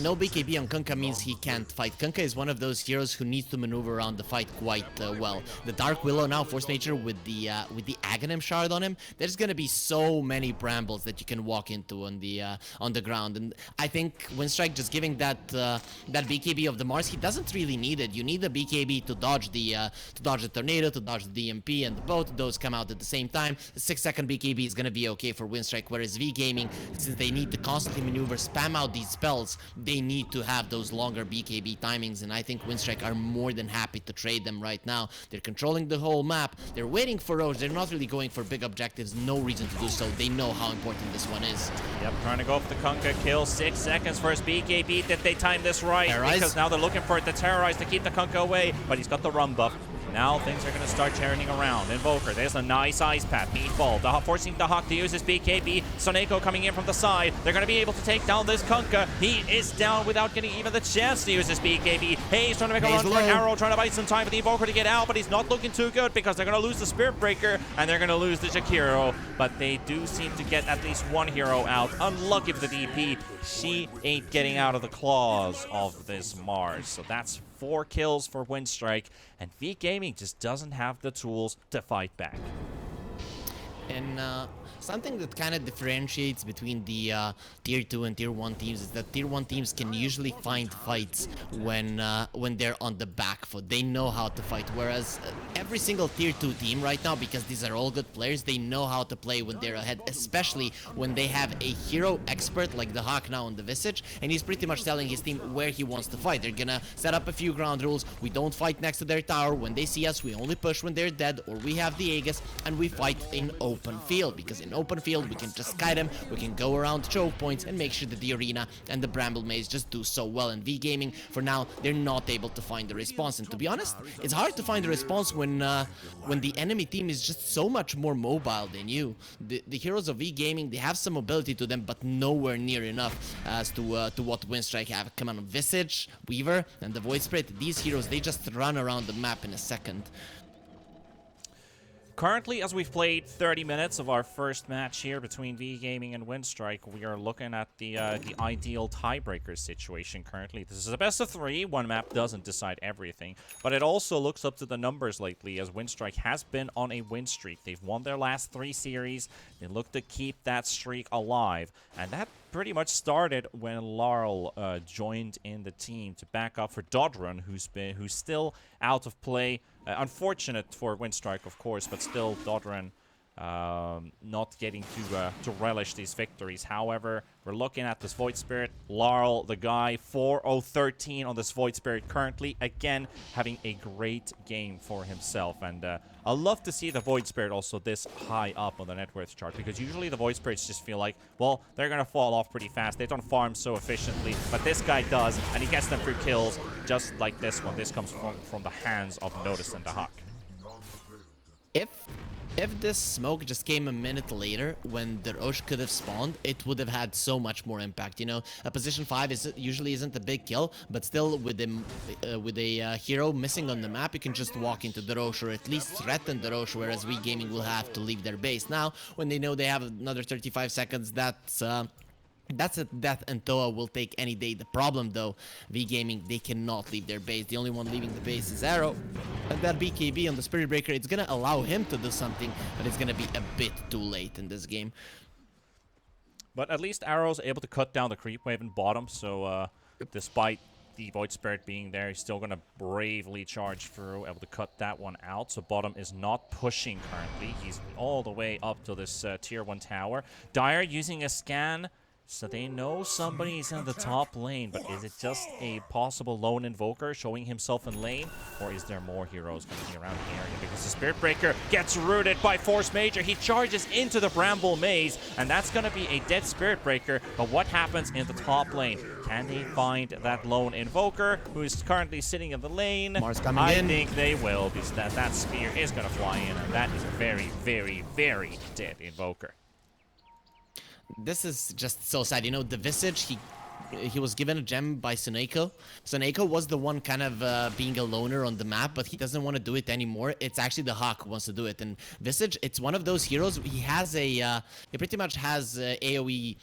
No BKB on Kunkka means he can't fight. Kunkka is one of those heroes who needs to maneuver around the fight quite well. The Dark Willow now, Force Nature with the Aghanim shard on him. There's gonna be so many brambles that you can walk into on the ground, and I think Winstrike just giving that BKB of the Mars, he doesn't really need it. You need the BKB to dodge the tornado, to dodge the DMP, and both of those come out at the same time. The 6-second BKB is gonna be okay for Winstrike, whereas V Gaming, since they need to constantly maneuver, spam out these spells, they need to have those longer BKB timings, and I think Winstrike are more than happy to trade them right now. They're controlling the whole map. They're waiting for Roche. They're not really going for big objectives. No reason to do so. They know how important this one is. Yep, trying to go for the Kunkka kill. 6 seconds for his BKB. Did they time this right? Terrorize. Because now they're looking for it to terrorize to keep the Kunkka away, but he's got the run buff. Now things are going to start turning around. Invoker, there's a nice ice path. Meatball, forcing the Hawk to use his BKB. Soneko coming in from the side. They're going to be able to take down this Kunkka. He is down without getting even the chance to use his BKB. Hayes trying to make a run for an arrow, trying to buy some time for the Invoker to get out, but he's not looking too good because they're going to lose the Spirit Breaker and they're going to lose the Jakiro. But they do seem to get at least one hero out. Unlucky for the DP. She ain't getting out of the claws of this Mars. So that's 4 kills for Winstrike, and V Gaming just doesn't have the tools to fight back. And something that kind of differentiates between the tier 2 and tier 1 teams is that tier 1 teams can usually find fights when they're on the back foot. They know how to fight, whereas every single tier 2 team right now, because these are all good players, they know how to play when they're ahead, especially when they have a hero expert like the Hawk now on the Visage, and he's pretty much telling his team where he wants to fight. They're gonna set up a few ground rules. We don't fight next to their tower. When they see us, we only push when they're dead, or we have the Aegis, and we fight in open field, because in open field we can just kite them, we can go around choke points and make sure that the arena and the Bramble Maze just do so well. And V Gaming, for now, they're not able to find the response, and to be honest, it's hard to find the response when the enemy team is just so much more mobile than you. The heroes of V Gaming, they have some mobility to them, but nowhere near enough as to what Winstrike have. Come on, Visage, Weaver, and the Void Spirit, these heroes, they just run around the map in a second. Currently, as we've played 30 minutes of our first match here between V Gaming and Winstrike, we are looking at the ideal tiebreaker situation currently. This is a best of 3. One map doesn't decide everything, but it also looks up to the numbers lately, as Winstrike has been on a win streak. They've won their last 3 series. They look to keep that streak alive, and that pretty much started when Laurel joined in the team to back up for Dodron, who's still out of play. Unfortunate for Winstrike, of course, but still Dodron not getting to relish these victories. However, we're looking at this Void Spirit. Laurel, the guy, 4-0-13 on this Void Spirit currently. Again, having a great game for himself. And I love to see the Void Spirit also this high up on the net worth chart, because usually the Void Spirits just feel like, well, they're going to fall off pretty fast. They don't farm so efficiently, but this guy does, and he gets them through kills just like this one. This comes from the hands of Notice and the Hawk. If this smoke just came a minute later when the Roche could have spawned, it would have had so much more impact. You know, a position 5 usually isn't a big kill, but still with a hero missing on the map, you can just walk into the Roche or at least threaten the Roche, whereas V Gaming will have to leave their base. Now, when they know they have another 35 seconds, that's a death, and Toa will take any day. The problem, though, V Gaming, they cannot leave their base. The only one leaving the base is Arrow. And that BKB on the Spirit Breaker, it's gonna allow him to do something, but it's gonna be a bit too late in this game. But at least Arrow's able to cut down the creep wave in bottom, so despite the Void Spirit being there, he's still gonna bravely charge through, able to cut that one out. So bottom is not pushing currently. He's all the way up to this tier 1 tower. Dire using a scan, so they know somebody's in the top lane, but is it just a possible lone invoker showing himself in lane? Or is there more heroes going to be around the area? Because the Spirit Breaker gets rooted by Force Major. He charges into the Bramble Maze, and that's going to be a dead Spirit Breaker. But what happens in the top lane? Can they find that lone invoker who is currently sitting in the lane? Mars coming I in. think they will, because that spear is going to fly in, and that is a very, very, very dead invoker. This is just so sad. You know, the Visage, he was given a gem by Suneko. Suneko was the one kind of being a loner on the map, but he doesn't want to do it anymore. It's actually the Hawk who wants to do it. And Visage, it's one of those heroes. He has he pretty much has AoE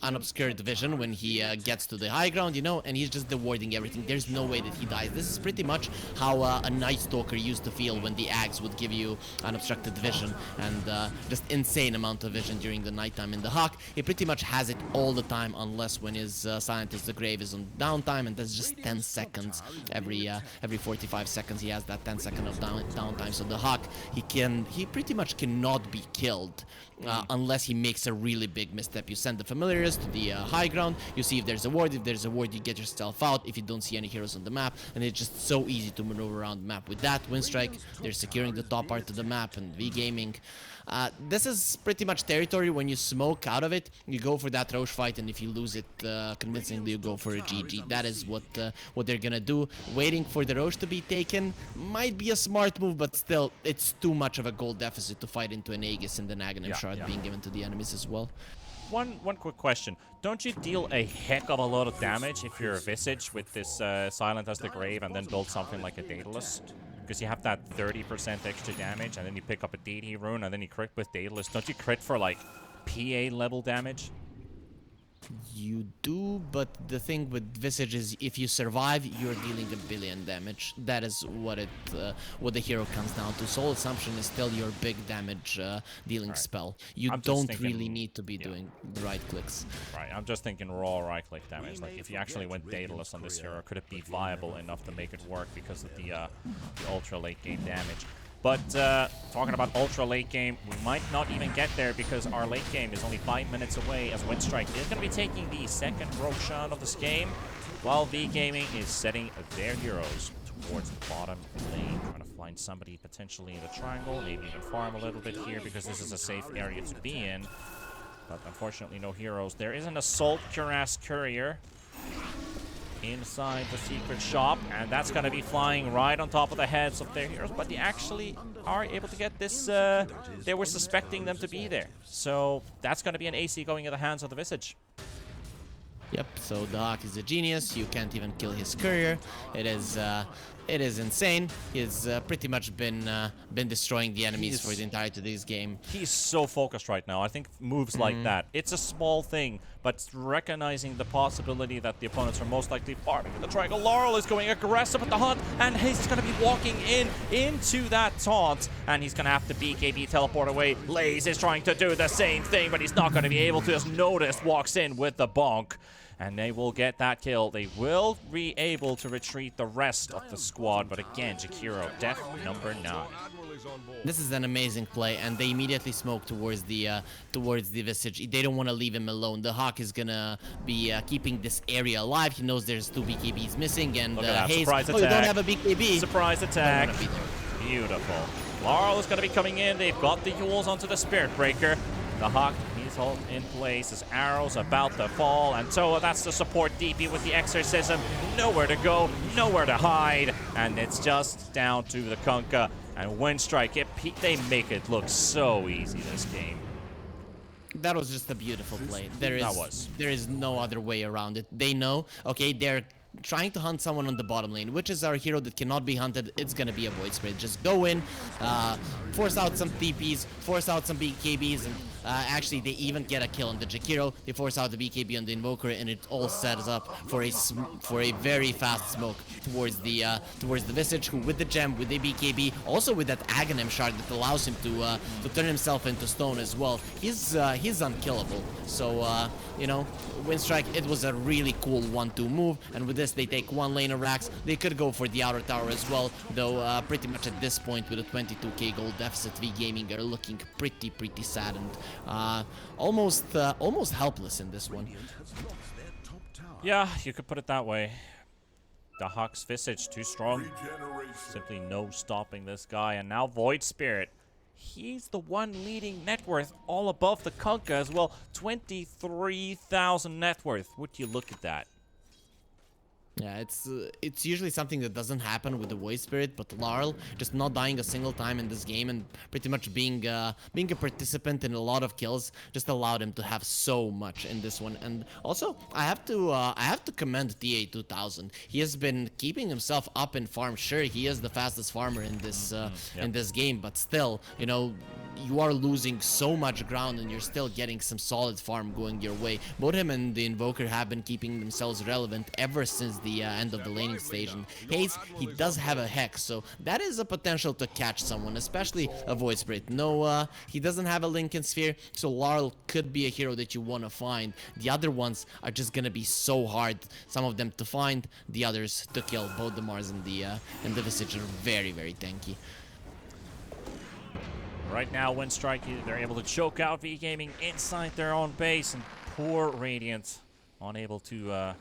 unobscured vision when he gets to the high ground, you know, and he's just warding everything. There's no way that he dies. This is pretty much how a Night Stalker used to feel when the Axe would give you unobstructed vision and just insane amount of vision during the nighttime. In the Hawk, he pretty much has it all the time, unless when his Scientist the Grave is on downtime, and that's just 10 seconds. Every 45 seconds he has that 10 second of downtime. So the Hawk, he pretty much cannot be killed unless he makes a really big misstep. You send the Familiars to the high ground, you see if there's a ward. If there's a ward, you get yourself out if you don't see any heroes on the map, and it's just so easy to maneuver around the map. With that, Winstrike, they're securing the top part of the map, and V Gaming, this is pretty much territory. When you smoke out of it, you go for that Roche fight, and if you lose it convincingly, you go for a GG. That is what they're gonna do. Waiting for the Roche to be taken might be a smart move, but still, it's too much of a gold deficit to fight into an Aegis and an Aghanim Shard being given to the enemies as well. One quick question. Don't you deal a heck of a lot of damage if you're a Visage with this Silent as the Grave and then build something like a Daedalus? Because you have that 30% extra damage, and then you pick up a Deity Rune, and then you crit with Daedalus. Don't you crit for, like, PA level damage? You do, but the thing with Visage is if you survive, you're dealing 1 billion damage. That is what the hero comes down to. Soul Assumption is still your big damage dealing spell. You don't really need to be doing the right clicks. Right, I'm just thinking raw right click damage. Like, if you actually went Daedalus on this hero, could it be viable enough to make it work because of the ultra late game damage? But talking about ultra late game, we might not even get there because our late game is only 5 minutes away, as Winstrike is going to be taking the second Roshan of this game, while V Gaming is setting their heroes towards the bottom lane, trying to find somebody potentially in the triangle, maybe even farm a little bit here because this is a safe area to be in. But unfortunately, no heroes. There is an Assault Cuirass Courier inside the secret shop, and that's going to be flying right on top of the heads of their heroes, but they actually are able to get this. They were suspecting them to be there, so that's going to be an AC going in the hands of the Visage. Yep, so the Hawk is a genius. You can't even kill his courier. It is insane. He's pretty much been destroying the enemies for the entirety of this game. He's so focused right now. I think moves like that, it's a small thing, but recognizing the possibility that the opponents are most likely farming in the triangle. Laurel is going aggressive at the hunt, and he's going to be walking into that taunt, and he's going to have to BKB teleport away. Laze is trying to do the same thing, but he's not going to be able to, as Notice walks in with the bonk. And they will get that kill. They will be able to retreat the rest of the squad. But again, Jakiro, death number 9. This is an amazing play, and they immediately smoke towards the Visage. They don't want to leave him alone. The Hawk is gonna be keeping this area alive. He knows there's 2 BKBs missing, and Hayes. Surprise Oh, attack. you don't have a BKB. Surprise attack. Don't wanna be there. Beautiful. Laurel is going to be coming in. They've got the Yules onto the Spirit Breaker. The Hawk, he's all in place. His arrows about to fall. And so that's the support DP with the Exorcism. Nowhere to go, nowhere to hide. And it's just down to the Kunkka. And Winstrike, they make it look so easy this game. That was just a beautiful play. There is no other way around it. They know, okay, they're trying to hunt someone on the bottom lane, which is our hero that cannot be hunted. It's gonna be a Void Spirit. Just go in, force out some TPs, force out some BKBs, and actually they even get a kill on the Jakiro. They force out the BKB on the Invoker, and it all sets up for a very fast smoke towards the Visage, who with the gem, with the BKB, also with that Aghanim shard that allows him to turn himself into stone as well. He's unkillable. So you know, Winstrike, it was a really cool 1-2 move, and with this they take 1 lane of racks. They could go for the outer tower as well, though pretty much at this point with a 22k gold deficit, V Gaming are looking pretty sad and almost helpless in this one. Yeah, you could put it that way. The Hawk's Visage too strong. Simply no stopping this guy. And now Void Spirit. He's the one leading net worth, all above the Kunkka as well. 23,000 net worth. Would you look at that? Yeah, it's usually something that doesn't happen with the Void Spirit, but Larl just not dying a single time in this game and pretty much being a participant in a lot of kills just allowed him to have so much in this one. And also, I have to commend TA2000. He has been keeping himself up in farm. Sure, he is the fastest farmer in this in this game, but still, you know, you are losing so much ground and you're still getting some solid farm going your way. Both him and the Invoker have been keeping themselves relevant ever since the end of the laning stage. And Hayes, he does have a Hex, so that is a potential to catch someone, especially a Void Spirit. No, he doesn't have a Lincoln Sphere, so Larl could be a hero that you want to find. The other ones are just gonna be so hard, some of them to find, the others to kill. Both the Mars and the Visage are very tanky. Right now, Winstrike, they're able to choke out V Gaming inside their own base, and poor Radiant unable to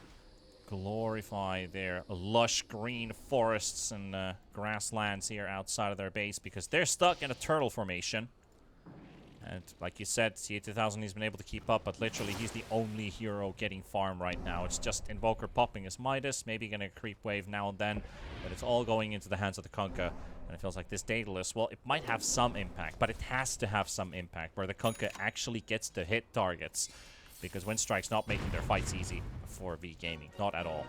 glorify their lush green forests and grasslands here outside of their base because they're stuck in a turtle formation. And like you said, TA2000 has been able to keep up, but literally he's the only hero getting farm right now. It's just Invoker popping his Midas, maybe getting a creep wave now and then, but it's all going into the hands of the Kunkka. And it feels like this Daedalus, well, it might have some impact, but it has to have some impact where the Kunkka actually gets to hit targets. Because Winstrike's not making their fights easy for V Gaming. Not at all.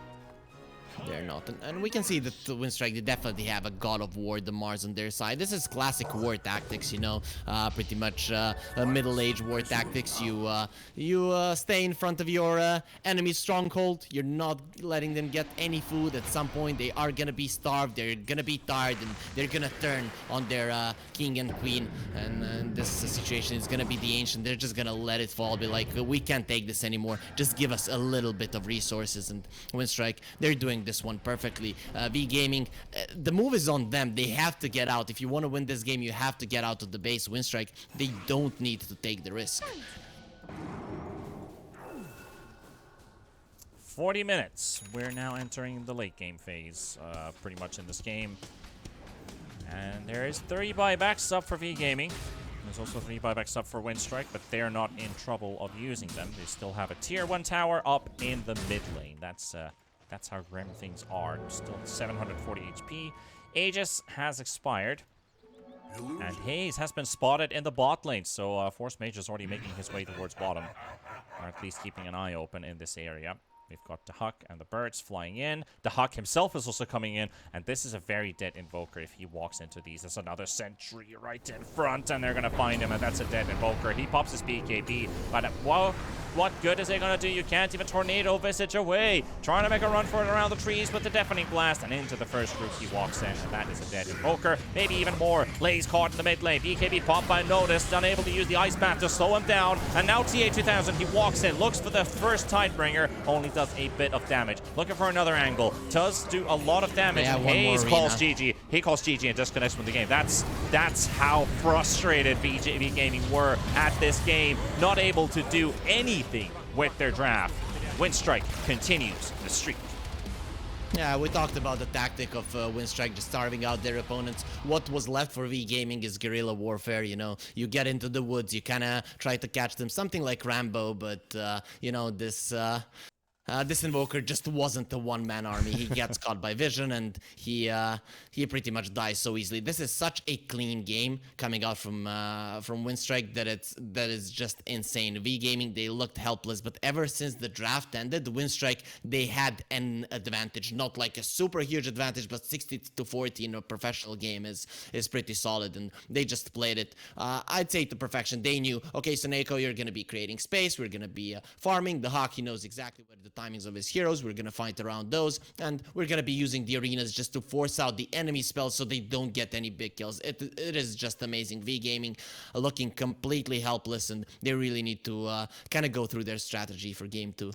They're not. And we can see that the Winstrike, they definitely have a God of War, the Mars on their side. This is classic war tactics, you know, pretty much middle-aged war tactics. You stay in front of your enemy stronghold. You're not letting them get any food. At some point, they are gonna be starved. They're gonna be tired, and they're gonna turn on their king and queen. And this situation is gonna be the Ancient. They're just gonna let it fall. Be like, we can't take this anymore. Just give us a little bit of resources. And Winstrike, they're doing this one perfectly. V Gaming, the move is on them. They have to get out. If you want to win this game, you have to get out of the base. Winstrike, they don't need to take the risk. 40 minutes. We're now entering the late game phase, pretty much in this game. And there is 3 buybacks up for V Gaming. There's also 3 buybacks up for Winstrike, but they're not in trouble of using them. They still have a tier 1 tower up in the mid lane. That's how grim things are. Still 740 HP. Aegis has expired. And Hayes has been spotted in the bot lane. So Force Mage is already making his way towards bottom. Or at least keeping an eye open in this area. We've got the Huck and the birds flying in. The Huck himself is also coming in. And this is a very dead Invoker if he walks into these. There's another sentry right in front. And they're going to find him. And that's a dead Invoker. He pops his BKB. But, well, what good is it going to do? You can't even tornado Visage away. Trying to make a run for it around the trees with the Deafening Blast, and into the first group he walks in, and that is a dead Invoker. Maybe even more. Lay's caught in the mid lane. BKB popped by Notice, unable to use the Ice Bat to slow him down, and now TA2000, he walks in, looks for the first Tidebringer, only does a bit of damage. Looking for another angle. Does do a lot of damage, and Hayes calls GG. He calls GG and disconnects from the game. That's how frustrated VGB Gaming were at this game, not able to do anything with their draft. Winstrike continues the streak. Yeah, we talked about the tactic of Winstrike just starving out their opponents. What was left for V Gaming is guerrilla warfare, you know. You get into the woods, you kind of try to catch them, something like Rambo, but, you know, this Invoker just wasn't the one-man army. He gets caught by vision, and he pretty much dies so easily. This is such a clean game coming out from Winstrike that is just insane. V Gaming, they looked helpless, but ever since the draft ended, Winstrike, they had an advantage, not like a super huge advantage, but 60-40 in a professional game is pretty solid, and they just played it. I'd say to perfection. They knew, okay, Soneko, you're gonna be creating space. We're gonna be farming. The Hawk, he knows exactly what the timings of his heroes. We're gonna fight around those, and we're gonna be using the arenas just to force out the enemy spells so they don't get any big kills. It is just amazing. V Gaming looking completely helpless, and they really need to kind of go through their strategy for game 2.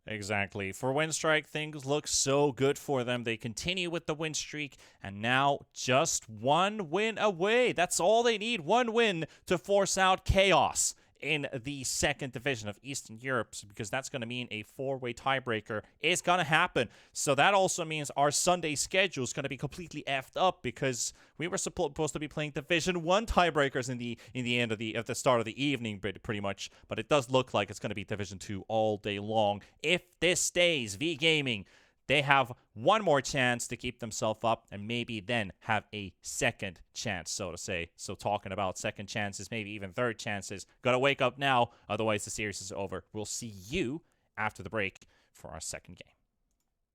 Exactly. For Winstrike, things look so good for them. They continue with the win streak, and now just one win away. That's all they need, one win to force out chaos in the second division of Eastern Europe, because that's going to mean a 4-way tiebreaker is going to happen. So that also means our Sunday schedule is going to be completely effed up, because we were supposed to be playing Division 1 tiebreakers in the end of the start of the evening, pretty much. But it does look like it's going to be Division 2 all day long. If this stays, V Gaming, they have one more chance to keep themselves up, and maybe then have a second chance, so to say. So talking about second chances, maybe even third chances, gotta wake up now, otherwise the series is over. We'll see you after the break for our second game.